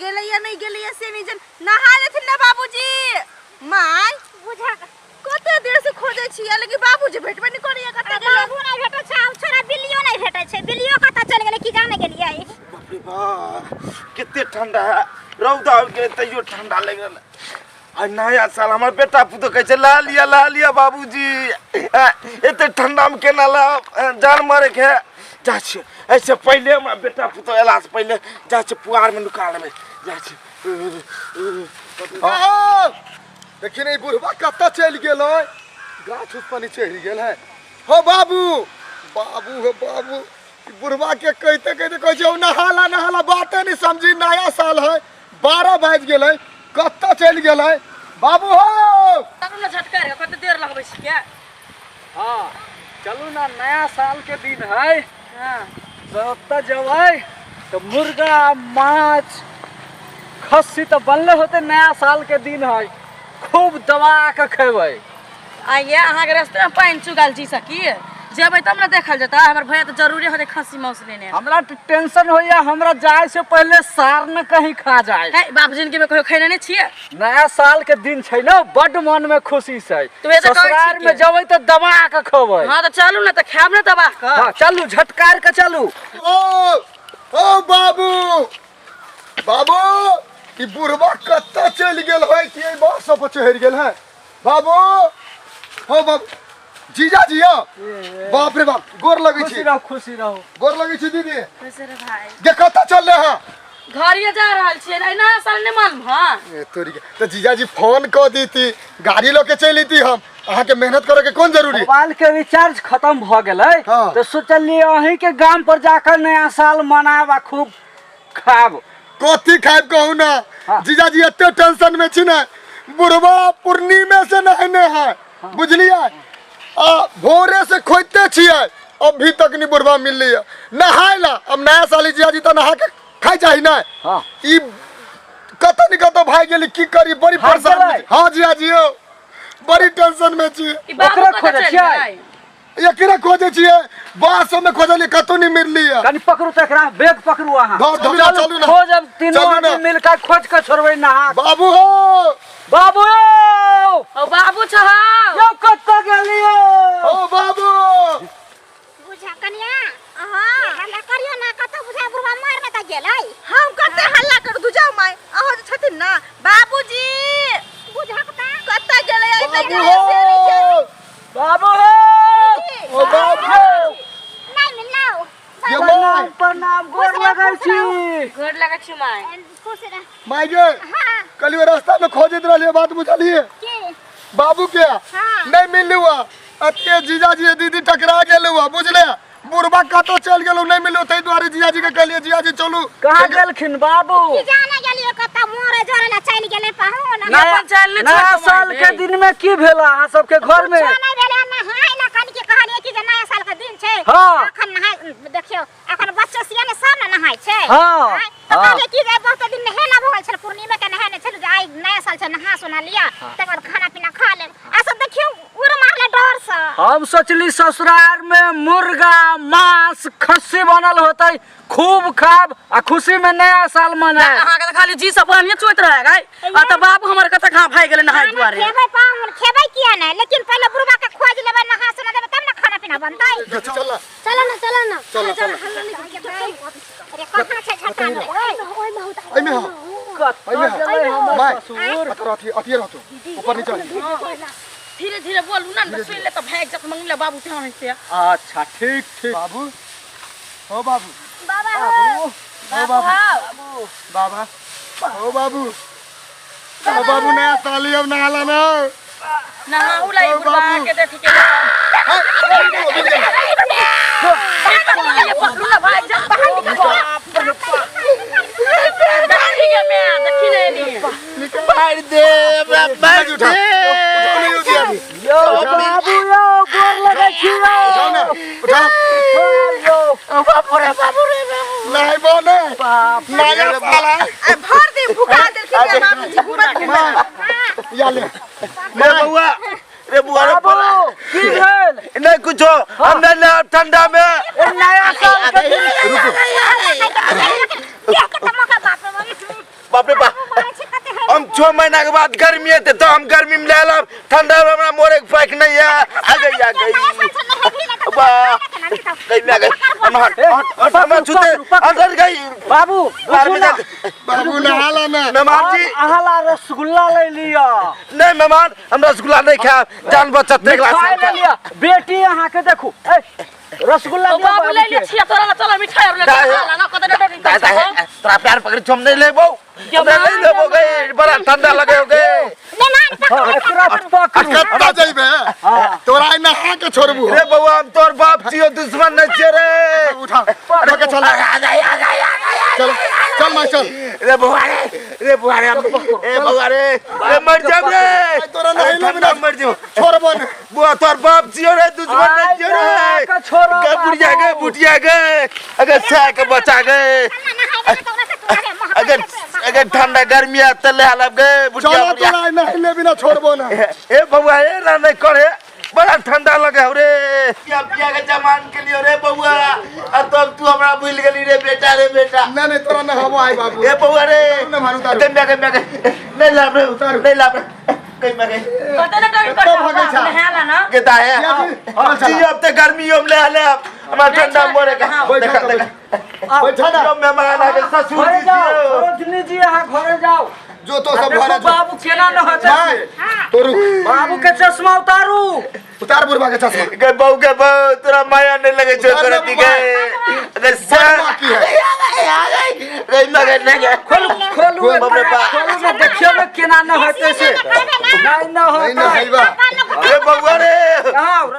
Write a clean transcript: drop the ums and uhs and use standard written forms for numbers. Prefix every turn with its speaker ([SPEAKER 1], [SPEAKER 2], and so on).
[SPEAKER 1] गेले या नहीं गेले या से नहीं जन नहा लेथिन ना बाबूजी माय बुझा कते देर से खोजे छिया लेकिन बाबूजी भेटबे नहीं करिया कते गेले बाबू नहीं भेटै छै छोरा बिल्लियो नहीं भेटै छै बिल्लियो कता चल गेले की जाने गेलियै
[SPEAKER 2] बाप रे बा कितने ठंडा है रौदा हो गेले तइयो ठंडा लग रहल आ नया साल हमर बेटा पुतो कहै छै ला लिया बाबूजी एते ठंडा में केना ला जान मारे के जा छै ऐसे पहले हम बेटा पुतो एला से पहले जा छै पुआर में नुका लेबे जा छै
[SPEAKER 3] देखी नहीं बुढ़वा कत्ता चल गेलै गाछ उस पानी चढ़ गेल है हो बाबू हो बाबू बुढ़वा के कहते कहै छै नहाला बाते नहीं समझी नया साल है 12 बज गेलै कत्ता चल गेलै बाबू हो
[SPEAKER 1] चलू ना झटका रे कते देर लगबै छी के
[SPEAKER 4] हां चलू ना नया साल के दिन है
[SPEAKER 1] हां
[SPEAKER 4] तो जबै तो मुर्गा माछ खस्सी तो बनले होते नया साल के दिन है खूब दबा के खेबै
[SPEAKER 1] आइए अहाँ के रास्ते में पानी चुगाल जी सकी जेबै तब ना देखल जता हमर भैया तो जरूरी होते खस्सी मांस लेने
[SPEAKER 4] हमरा टेंशन होइया हमरा जाय से पहले सार न कहीं खा जाए
[SPEAKER 1] है बाबूजी के में कहियो खैने नहीं छिए
[SPEAKER 4] नया साल के दिन छै न बड मन में खुशी छै ससुराल में जबै तो दबा के खेबै
[SPEAKER 1] हां तो चलू ना तो खाब ना दबा के
[SPEAKER 4] हां चलू झटकार के चलू
[SPEAKER 3] ओ बाबू ई बुढ़वा कत्ता चल गेल है कि ए बात सब चढ़ गेल है बाबू हो बाबू जीजा जिया बाप रे बाप गोर लगै छी
[SPEAKER 4] खुशी रहो
[SPEAKER 3] गोर लगै छी दीदी
[SPEAKER 1] कैसे रे भाई
[SPEAKER 3] के कत्ता चल रहे हैं
[SPEAKER 1] घरिए जा रहल छिए नया साल ने मालूम हां
[SPEAKER 3] तोरी के तो जीजा जी फोन क दीती गाड़ी लेके चली थी हम अहाँ के मेहनत करे के कौन जरूरी
[SPEAKER 4] मोबाइल के रिचार्ज खत्म भ गेलै
[SPEAKER 3] हाँ।
[SPEAKER 4] तो सोचलिए अहीं के गांव पर जाकर नया साल मनाब आ खूब खाब
[SPEAKER 3] कथी खाब कहू ना
[SPEAKER 4] हाँ।
[SPEAKER 3] जीजा जी एते टेंशन में छी ना बुढ़वा पूर्णिमे से नहने है बुझलिए भोरे से खोजते छिए अभी तक नहीं बुढ़वा मिल लिया नहायला अब नया साल जीजा जी तो नहा के खाई चाही ना
[SPEAKER 4] हां
[SPEAKER 3] ई कत नहीं कत भाई गेली की करी बड़ी
[SPEAKER 4] भाग
[SPEAKER 3] परेशान
[SPEAKER 4] गेलै?
[SPEAKER 3] छी हां जीजा जी बड़ी टेंशन में छी
[SPEAKER 1] ई बाबू
[SPEAKER 4] ओकरा
[SPEAKER 1] कतऽ
[SPEAKER 4] खोजै
[SPEAKER 1] चल
[SPEAKER 4] छियै?
[SPEAKER 1] गेलै
[SPEAKER 3] एकरा खोजे छिए बास में खोजली कतो नहीं मिल लिया
[SPEAKER 4] कनी पकड़ू त एकरा बैग पकड़ू अहाँ
[SPEAKER 3] चलू ना
[SPEAKER 4] खोज अब तीनों
[SPEAKER 3] चलू ना।
[SPEAKER 4] आदमी मिलकर खोज के छोड़बै नहा
[SPEAKER 3] बाबू हो
[SPEAKER 4] बाबू
[SPEAKER 1] ओ बाबू छ
[SPEAKER 4] यो कत्ता गेलियो
[SPEAKER 3] ओ बाबू
[SPEAKER 5] बुझा कनिया हां हल्ला करियो ना कत बुझा बुढ़वा मार में त गेलै
[SPEAKER 1] हम कते हल्ला कर दू जाओ माय अहाँ जे छथिन ना बाबूजी
[SPEAKER 5] बुझा
[SPEAKER 1] कते गेलै आई
[SPEAKER 3] बाबू हो
[SPEAKER 4] बाबू
[SPEAKER 3] ओ बाबू
[SPEAKER 5] नहीं मिलौ
[SPEAKER 3] ये
[SPEAKER 4] प्रणाम प्रणाम गोर लगै छी
[SPEAKER 1] गोर लगै छी माय
[SPEAKER 5] खुश रह
[SPEAKER 3] माई गे
[SPEAKER 5] हां
[SPEAKER 3] कल रास्ता में खोजत रहलिए बात बुझलिए
[SPEAKER 5] के
[SPEAKER 3] बाबू के
[SPEAKER 5] हां
[SPEAKER 3] नहीं मिल हुआ अते जीजा जी दीदी टकरा गेल हुआ बुझले बुढ़वा कतो चल गेलौ नहीं मिलो तै द्वारे जीजा जी के कहलिए जीजा जी चलू
[SPEAKER 4] कहां गेलखिन बाबू
[SPEAKER 5] की जाने गेलियो कत मोरे जोरे ला चल गेलै पाहु ना
[SPEAKER 4] नया साल के दिन में की भेला अहाँ सबके घर में
[SPEAKER 5] नहीं भेले नहाय ला कन के कहलिए कि जे नया साल के दिन छै
[SPEAKER 4] हाँ।
[SPEAKER 5] अखन नहाय देखियो अखन बच्चा सियाने सब ने नहाय छै
[SPEAKER 4] हाँ।
[SPEAKER 5] तो कहलिए कि जे बहुत दिन नहे ना भल छै पूर्णिमा के नहाय ने छै जे आई नया साल छै नहा सोना लिया तकर बाद खाना पीना खा ले आ सब देखियो उड़ मारले डर से
[SPEAKER 4] हम सोचली ससुराल में मुर्गा मांस खस्सी बनल होतै खूब खाब आ खुशी में नया साल मनाए
[SPEAKER 1] अहाँ के खाली जी सब हम चोइत रह गए आ त बाबू हमर कते कहां भाग गेलै नहाय दुआरे
[SPEAKER 5] खेबै पाहुन खेबै किया नहीं लेकिन पहले बुढ़वा के खोज लेबै नहा सोना देबै तब ना खाना पीना बनतै
[SPEAKER 3] चल
[SPEAKER 5] चलो ना
[SPEAKER 3] चलो
[SPEAKER 5] अरे कहां छै झटका में ओए बहुत
[SPEAKER 3] आई में हां
[SPEAKER 4] कत्ता गेलै हमर
[SPEAKER 3] माय
[SPEAKER 4] ससुर
[SPEAKER 3] अथी रहतो ऊपर नीचे
[SPEAKER 1] धीरे धीरे बोलू ना सुन ले त भाग जत मंगले बाबू थे हंसते
[SPEAKER 4] अच्छा ठीक ठीक
[SPEAKER 3] बाबू हो बाबू
[SPEAKER 5] बाबा
[SPEAKER 3] हो बाबू बाबा हो बाबू ओ बाबू नया साल अब नहाला ना
[SPEAKER 1] नहा उलाई बुढ़वा के देखी के ये पकड़ू ना भाई जा बाहर निकल देखी के मैं देखी नहीं
[SPEAKER 2] मार दे मार दे
[SPEAKER 4] यो बाबू यो गोर लगै छी
[SPEAKER 3] उठाओ ना उठाओ
[SPEAKER 2] बाबू रे
[SPEAKER 3] नहीं बोले
[SPEAKER 4] बाप
[SPEAKER 3] नया साल है
[SPEAKER 1] भर दे भुका दे के बाबूजी घुमत
[SPEAKER 3] या ले
[SPEAKER 2] रे बुआ रे बोला
[SPEAKER 4] की भेल
[SPEAKER 2] नहीं कुछो हमने ना ठंडा में
[SPEAKER 4] नया साल के दिन
[SPEAKER 2] 6 महीना के बाद गर्मी है तो हम गर्मी में ले लब ठंडा में हमरा मोरे के पैक नहीं है आ गई वाह गई मैं गई हम छूते अंदर गई
[SPEAKER 4] बाबू
[SPEAKER 3] बाबू नहाला ना
[SPEAKER 2] मेहमान जी
[SPEAKER 4] अहला रसगुल्ला ले लिया
[SPEAKER 2] नहीं मेहमान हम रसगुल्ला नहीं खाए जान बचत देख
[SPEAKER 4] मिठाई ले लिया बेटी यहाँ के देखो ए, रसगुल्ला दिया
[SPEAKER 1] बाबू ले ले छिया तोरा चलो मिठाई और ले ना कदे डर
[SPEAKER 2] तोरा प्यार पकड़ छम नहीं लेबो हमरा नहीं लेबो गई बड़ा ठंडा लगे होगे
[SPEAKER 4] एकरा पकड़ू
[SPEAKER 3] कत्ता जइबे तोरा नहा के छोड़बू
[SPEAKER 2] रे बउआ हम तोर बाप छियो दुश्मन नहीं छियो रे
[SPEAKER 3] उठा के चल चल चल मां चल
[SPEAKER 2] रे बउआ रे ए बउआ रे मर जाब रे
[SPEAKER 3] तोरा नहीं लेबे
[SPEAKER 2] मर जाओ
[SPEAKER 3] छोड़बो न
[SPEAKER 2] बुआ तोर बाप छियो रे दुश्मन नहीं छियो रे
[SPEAKER 4] छोड़ो
[SPEAKER 2] बुटिया गए अगर से के बचा गए अगर ठंडा गर्मी है तले हालब गए बुटिया
[SPEAKER 3] चलो तोरा नहीं लेबे ना छोड़बो ना
[SPEAKER 2] ए बउआ ए ना नहीं करे बड़ा ठंडा लगे हो रे पिया के जमान के लिए रे बउआ अब तो तू हमरा भूल गेली रे बेटा
[SPEAKER 3] नहीं तोरा ना हवा आई बाबू
[SPEAKER 2] ए बउआ रे
[SPEAKER 3] ना मारू तारू
[SPEAKER 2] मैं नहीं लाब रे उतार नहीं लाब रे कहीं मैं
[SPEAKER 1] कदे ना डर नहाला ना
[SPEAKER 2] केता है जी अब तक गर्मी में ले ले हमरा ठंडा मोरे का
[SPEAKER 3] बैठा ना
[SPEAKER 2] मेहमान आ गए ससुर
[SPEAKER 4] घरे
[SPEAKER 2] जी
[SPEAKER 4] जाओ सरोजनी जी यहाँ घरे जाओ
[SPEAKER 3] जो तो सब
[SPEAKER 4] देखो
[SPEAKER 3] भरा
[SPEAKER 4] बाबू केना न होते
[SPEAKER 3] तोरू
[SPEAKER 4] बाबू के चश्मा उतारू
[SPEAKER 3] उतार बुरबा के चश्मा
[SPEAKER 2] के बहू तेरा माया नहीं लगे जो कर दी गए अगर सर
[SPEAKER 3] बाकी है
[SPEAKER 2] नहीं लगे नहीं
[SPEAKER 4] खोलू
[SPEAKER 2] बाप रे बाप।
[SPEAKER 4] खोलू ना देखियो में केना न होते से नहीं न
[SPEAKER 3] नहीं
[SPEAKER 4] होता
[SPEAKER 3] ना भाईबा
[SPEAKER 2] अरे बउआ रे
[SPEAKER 4] आओ